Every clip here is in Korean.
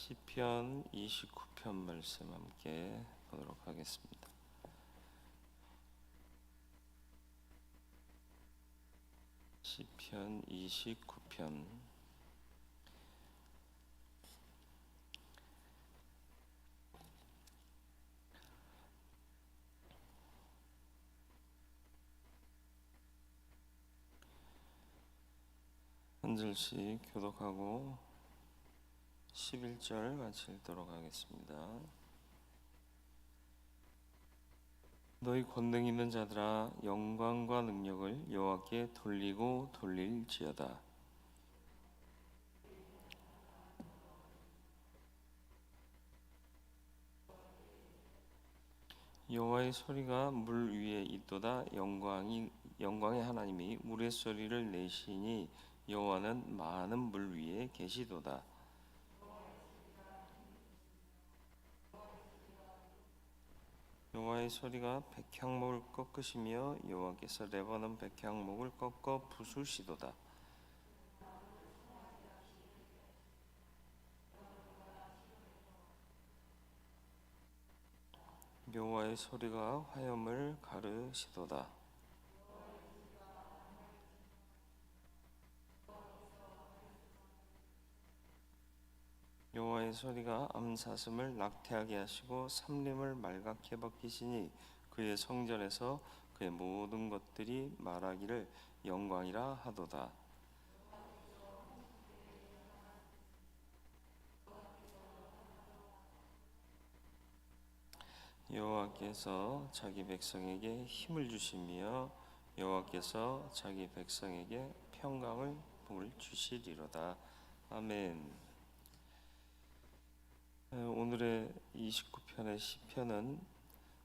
시편 29편 말씀 함께 보도록 하겠습니다. 시편 29편 한 절씩 교독하고 11절 같이 읽도록 하겠습니다. 너희 권능 있는 자들아, 영광과 능력을 여호와께 돌리고 돌릴지어다. 여호와의 소리가 물 위에 있도다. 영광의 하나님이 우레소리를 내시니 여호와는 많은 물 위에 계시도다. 여호와의 소리가 백향목을 꺾으시며 여호와께서 레바논 백향목을 꺾어 부수시도다. 여호와의 소리가 화염을 가르시도다. 여호와의 소리가 암사슴을 낙태하게 하시고 삼림을 말갛게 벗기시니 그의 성전에서 그의 모든 것들이 말하기를 영광이라 하도다. 여호와께서 자기 백성에게 힘을 주시며 여호와께서 자기 백성에게 평강을 복을 주시리로다. 아멘. 오늘의 29편의 시편은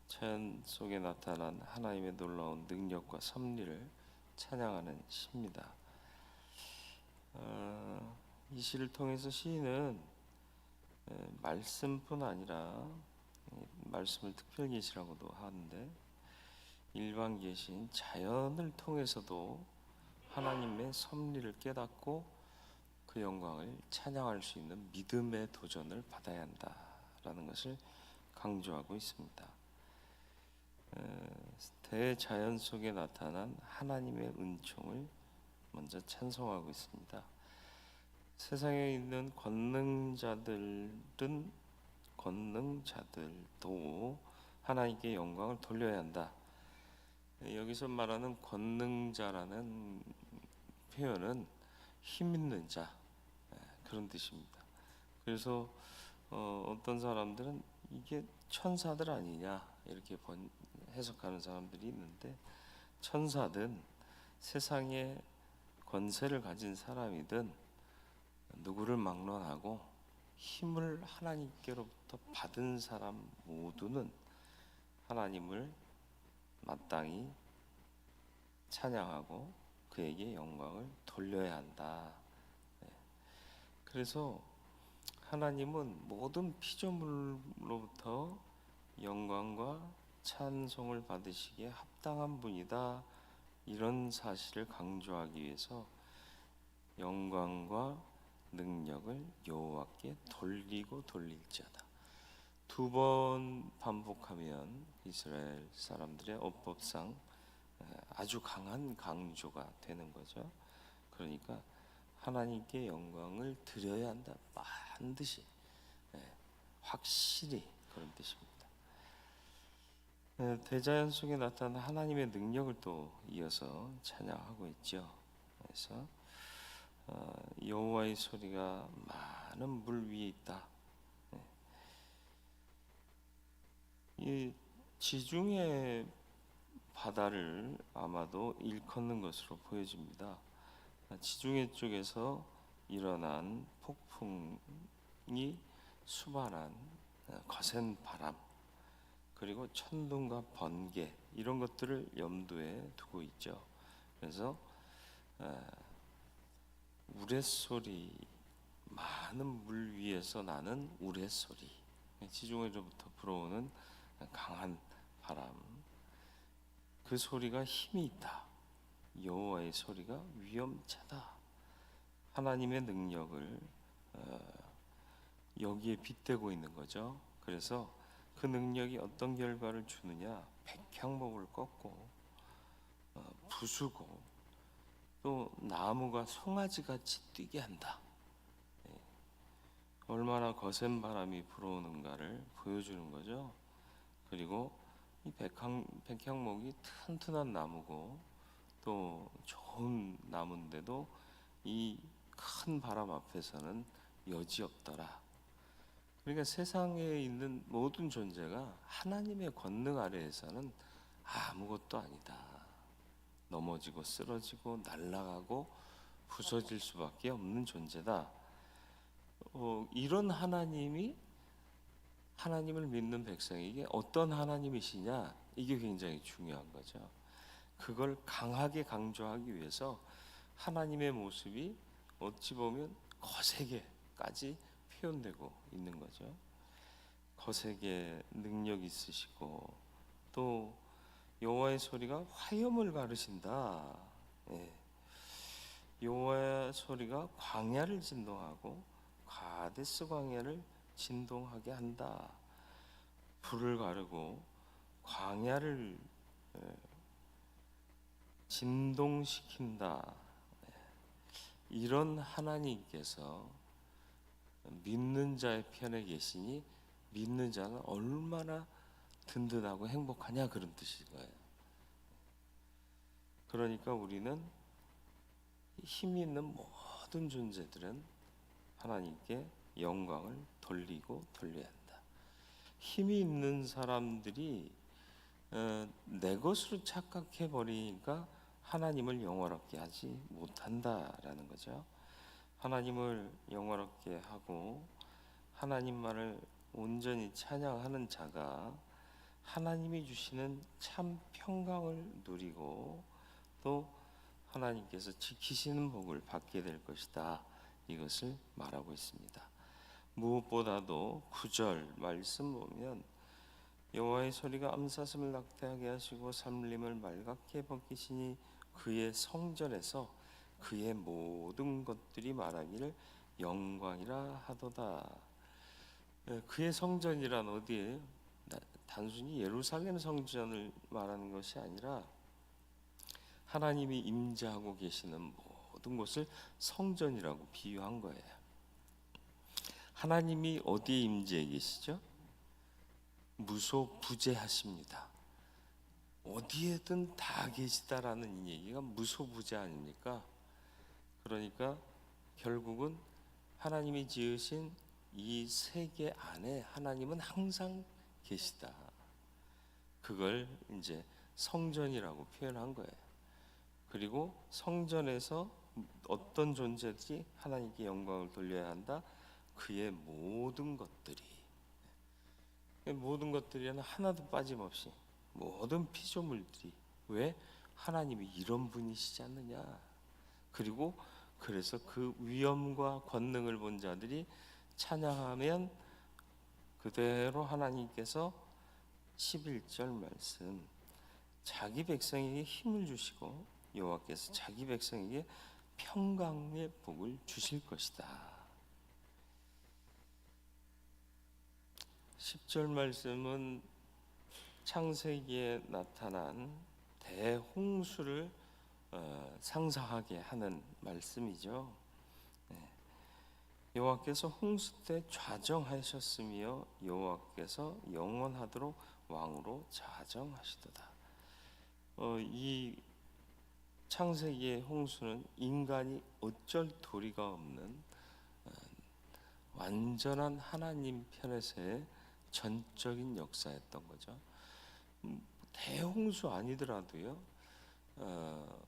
자연 속에 나타난 하나님의 놀라운 능력과 섭리를 찬양하는 시입니다. 이 시를 통해서 시인은 말씀뿐 아니라 말씀을 특별 계시라고도 하는데 일반 계시인 자연을 통해서도 하나님의 섭리를 깨닫고 그 영광을 찬양할 수 있는 믿음의 도전을 받아야 한다라는 것을 강조하고 있습니다. 대자연 속에 나타난 하나님의 은총을 먼저 찬송하고 있습니다. 세상에 있는 권능자들도 하나님께 영광을 돌려야 한다. 여기서 말하는 권능자라는 표현은 힘 있는 자, 그런 뜻입니다. 그래서 어떤 사람들은 이게 천사들 아니냐 이렇게 해석하는 사람들이 있는데, 천사든 세상에 권세를 가진 사람이든 누구를 막론하고 힘을 하나님께로부터 받은 사람 모두는 하나님을 마땅히 찬양하고 그에게 영광을 돌려야 한다. 그래서 하나님은 모든 피조물로부터 영광과 찬송을 받으시기에 합당한 분이다. 이런 사실을 강조하기 위해서 영광과 능력을 여호와께 돌리고 돌릴지어다. 두 번 반복하면 이스라엘 사람들의 어법상 아주 강한 강조가 되는 거죠. 그러니까 하나님께 영광을 드려야 한다. 반드시, 확실히 그런 뜻입니다. 대자연 속에 나타난 하나님의 능력을 또 이어서 찬양하고 있죠. 그래서 여호와의 소리가 많은 물 위에 있다. 이 지중해 바다를 아마도 일컫는 것으로 보여집니다. 지중해 쪽에서 일어난 폭풍이 수반한 거센 바람, 그리고 천둥과 번개, 이런 것들을 염두에 두고 있죠. 그래서 우레소리, 많은 물 위에서 나는 우레소리, 지중해로부터 불어오는 강한 바람, 그 소리가 힘이 있다. 여호와의 소리가 위엄차다. 하나님의 능력을 여기에 빗대고 있는 거죠. 그래서 그 능력이 어떤 결과를 주느냐? 백향목을 꺾고 부수고 또 나무가 송아지같이 뛰게 한다. 얼마나 거센 바람이 불어오는가를 보여주는 거죠. 그리고 이 백향목이 튼튼한 나무고 또 좋은 나무인데도 이 큰 바람 앞에서는 여지없더라. 그러니까 세상에 있는 모든 존재가 하나님의 권능 아래에서는 아무것도 아니다. 넘어지고 쓰러지고 날아가고 부서질 수밖에 없는 존재다. 이런 하나님이 하나님을 믿는 백성에게 어떤 하나님이시냐, 이게 굉장히 중요한 거죠. 그걸 강하게 강조하기 위해서 하나님의 모습이 어찌 보면 거세게까지 표현되고 있는 거죠. 거세게 능력 있으시고 또 여호와의 소리가 화염을 가르신다. 여호와의 소리가 광야를 진동하고 가데스 광야를 진동하게 한다. 불을 가르고 광야를 진동시킨다. 이런 하나님께서 믿는 자의 편에 계시니 믿는 자는 얼마나 든든하고 행복하냐, 그런 뜻인 거예요. 그러니까 우리는 힘이 있는 모든 존재들은 하나님께 영광을 돌리고 돌려야 한다. 힘이 있는 사람들이 내 것으로 착각해 버리니까 하나님을 영화롭게 하지 못한다라는 거죠. 하나님을 영화롭게 하고 하나님만을 온전히 찬양하는 자가 하나님이 주시는 참 평강을 누리고 또 하나님께서 지키시는 복을 받게 될 것이다. 이것을 말하고 있습니다. 무엇보다도 9절 말씀 보면 여호와의 소리가 암사슴을 낙태하게 하시고 삼림을 말갛게 벗기시니 그의 성전에서 그의 모든 것들이 말하기를 영광이라 하도다. 그의 성전이란 어디에 단순히 예루살렘 성전을 말하는 것이 아니라 하나님이 임재하고 계시는 모든 곳을 성전이라고 비유한 거예요. 하나님이 어디에 임재해 계시죠? 무소부재하십니다. 어디에든 다 계시다라는 이 얘기가 무소부재 아닙니까? 그러니까 결국은 하나님이 지으신 이 세계 안에 하나님은 항상 계시다. 그걸 이제 성전이라고 표현한 거예요. 그리고 성전에서 어떤 존재들이 하나님께 영광을 돌려야 한다? 그의 모든 것들이, 모든 것들이는 하나도 빠짐없이 모든 피조물들이, 왜? 하나님이 이런 분이시지 않느냐. 그리고 그래서 그 위엄과 권능을 본 자들이 찬양하면 그대로 하나님께서 11절 말씀, 자기 백성에게 힘을 주시고 여호와께서 자기 백성에게 평강의 복을 주실 것이다. 10절 말씀은 창세기에 나타난 대홍수를 상상하게 하는 말씀이죠. 여호와께서 홍수 때 좌정하셨으며 여호와께서 영원하도록 왕으로 좌정하시도다. 이 창세기의 홍수는 인간이 어쩔 도리가 없는 완전한 하나님 편에서의 전적인 역사였던 거죠. 대홍수 아니더라도요,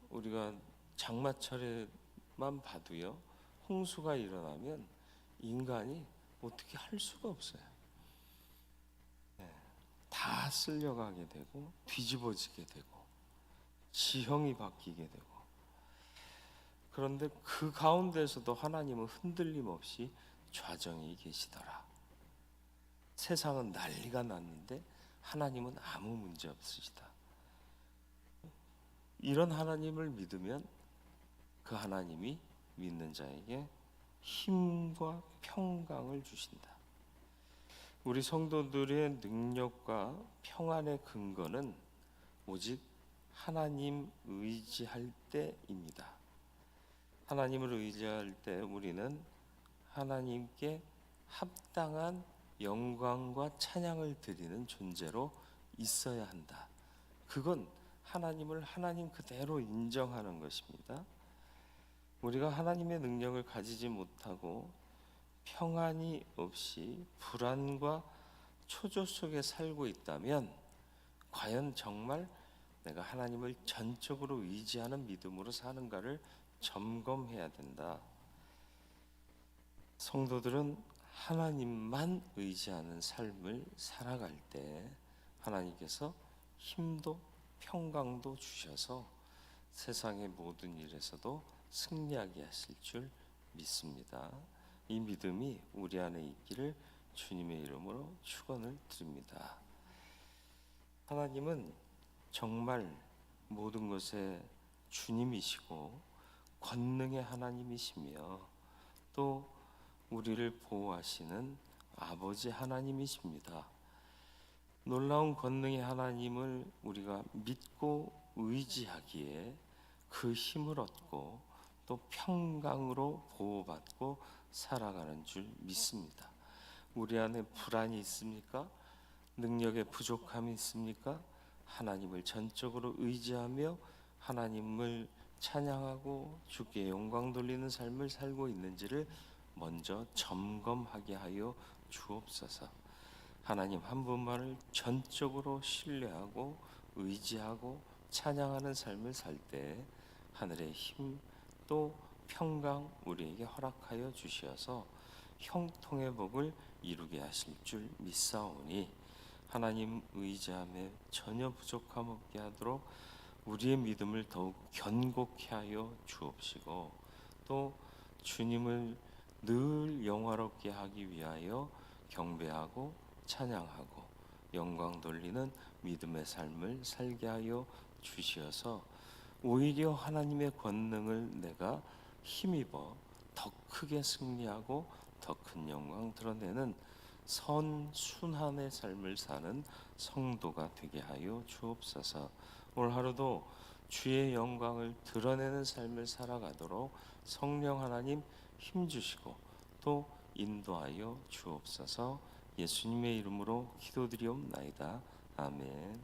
우리가 장마철에만 봐도요, 홍수가 일어나면 인간이 어떻게 할 수가 없어요. 다 쓸려가게 되고 뒤집어지게 되고 지형이 바뀌게 되고, 그런데 그 가운데서도 하나님은 흔들림 없이 좌정이 계시더라. 세상은 난리가 났는데 하나님은 아무 문제 없으시다. 이런 하나님을 믿으면 그 하나님이 믿는 자에게 힘과 평강을 주신다. 우리 성도들의 능력과 평안의 근거는 오직 하나님 의지할 때입니다. 하나님을 의지할 때 우리는 하나님께 합당한 영광과 찬양을 드리는 존재로 있어야 한다. 그건 하나님을 하나님 그대로 인정하는 것입니다. 우리가 하나님의 능력을 가지지 못하고 평안이 없이 불안과 초조 속에 살고 있다면 과연 정말 내가 하나님을 전적으로 의지하는 믿음으로 사는가를 점검해야 된다. 성도들은 하나님만 의지하는 삶을 살아갈 때 하나님께서 힘도 평강도 주셔서 세상의 모든 일에서도 승리하게 하실 줄 믿습니다. 이 믿음이 우리 안에 있기를 주님의 이름으로 축원을 드립니다. 하나님은 정말 모든 것의 주님이시고 권능의 하나님이시며 또 우리를 보호하시는 아버지 하나님이십니다. 놀라운 권능의 하나님을 우리가 믿고 의지하기에 그 힘을 얻고 또 평강으로 보호받고 살아가는 줄 믿습니다. 우리 안에 불안이 있습니까? 능력의 부족함이 있습니까? 하나님을 전적으로 의지하며 하나님을 찬양하고 주께 영광 돌리는 삶을 살고 있는지를 먼저 점검하게 하여 주옵소서. 하나님 한 분만을 전적으로 신뢰하고 의지하고 찬양하는 삶을 살 때 하늘의 힘 또 평강 우리에게 허락하여 주시어서 형통의 복을 이루게 하실 줄 믿사오니 하나님 의지함에 전혀 부족함 없게 하도록 우리의 믿음을 더욱 견고케 하여 주옵시고 또 주님을 늘 영화롭게 하기 위하여 경배하고 찬양하고 영광 돌리는 믿음의 삶을 살게 하여 주시어서 오히려 하나님의 권능을 내가 힘입어 더 크게 승리하고 더 큰 영광 드러내는 선순환의 삶을 사는 성도가 되게 하여 주옵소서. 오늘 하루도 주의 영광을 드러내는 삶을 살아가도록 성령 하나님 힘주시고 또 인도하여 주옵소서. 예수님의 이름으로 기도드리옵나이다. 아멘.